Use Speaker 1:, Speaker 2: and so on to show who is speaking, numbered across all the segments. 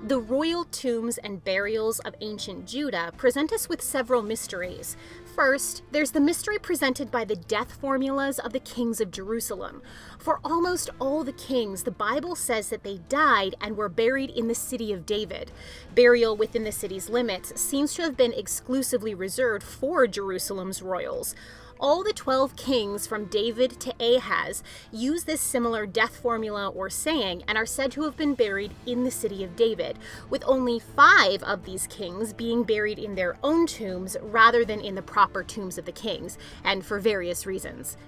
Speaker 1: The royal tombs and burials of ancient Judah present us with several mysteries. First, there's the mystery presented by the death formulas of the kings of Jerusalem. For almost all the kings, the Bible says that they died and were buried in the city of David. Burial within the city's limits seems to have been exclusively reserved for Jerusalem's royals. All the 12 kings from David to Ahaz use this similar death formula or saying and are said to have been buried in the city of David, with only 5 of these kings being buried in their own tombs rather than in the proper tombs of the kings, and for various reasons.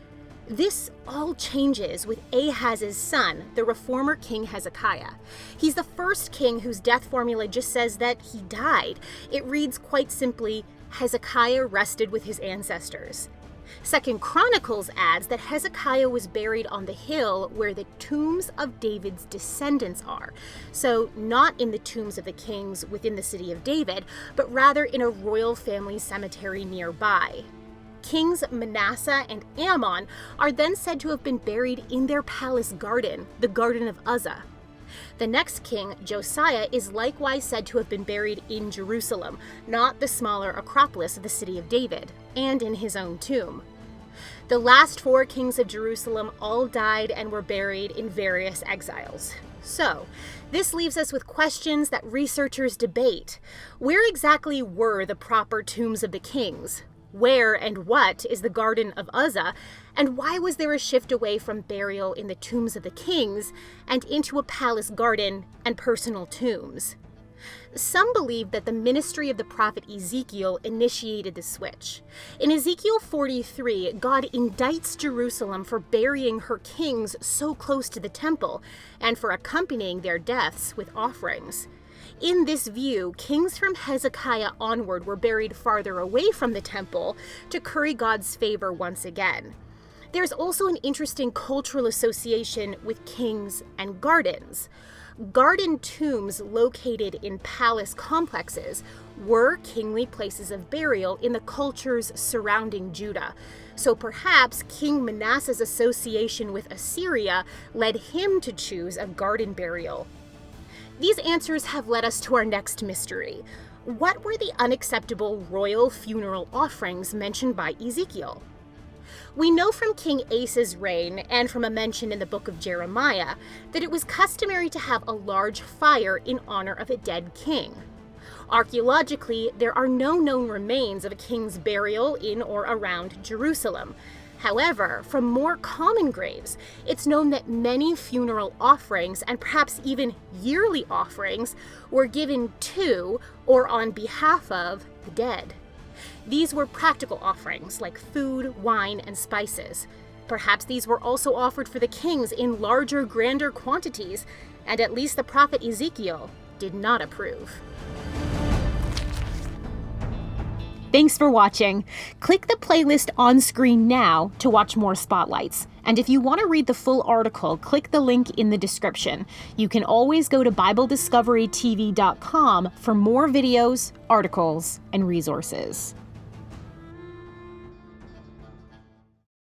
Speaker 1: This all changes with Ahaz's son, the reformer king Hezekiah. He's the first king whose death formula just says that he died. It reads quite simply, Hezekiah rested with his ancestors. 2 Chronicles adds that Hezekiah was buried on the hill where the tombs of David's descendants are. So not in the tombs of the kings within the city of David, but rather in a royal family cemetery nearby. Kings Manasseh and Ammon are then said to have been buried in their palace garden, the Garden of Uzzah. The next king, Josiah, is likewise said to have been buried in Jerusalem, not the smaller Acropolis of the city of David, and in his own tomb. The last 4 kings of Jerusalem all died and were buried in various exiles. So, this leaves us with questions that researchers debate. Where exactly were the proper tombs of the kings? Where and what is the Garden of Uzzah, and why was there a shift away from burial in the tombs of the kings and into a palace garden and personal tombs? Some believe that the ministry of the prophet Ezekiel initiated the switch. In Ezekiel 43, God indicts Jerusalem for burying her kings so close to the temple and for accompanying their deaths with offerings. In this view, kings from Hezekiah onward were buried farther away from the temple to curry God's favor once again. There's also an interesting cultural association with kings and gardens. Garden tombs located in palace complexes were kingly places of burial in the cultures surrounding Judah. So perhaps King Manasseh's association with Assyria led him to choose a garden burial. These answers have led us to our next mystery. What were the unacceptable royal funeral offerings mentioned by Ezekiel? We know from King Asa's reign and from a mention in the book of Jeremiah that it was customary to have a large fire in honor of a dead king. Archaeologically, there are no known remains of a king's burial in or around Jerusalem. However, from more common graves, it's known that many funeral offerings, and perhaps even yearly offerings, were given to or on behalf of the dead. These were practical offerings like food, wine, and spices. Perhaps these were also offered for the kings in larger, grander quantities, and at least the prophet Ezekiel did not approve. Thanks for watching. Click the playlist on screen now to watch more spotlights. And if you want to read the full article, click the link in the description. You can always go to BibleDiscoveryTV.com for more videos, articles, and resources.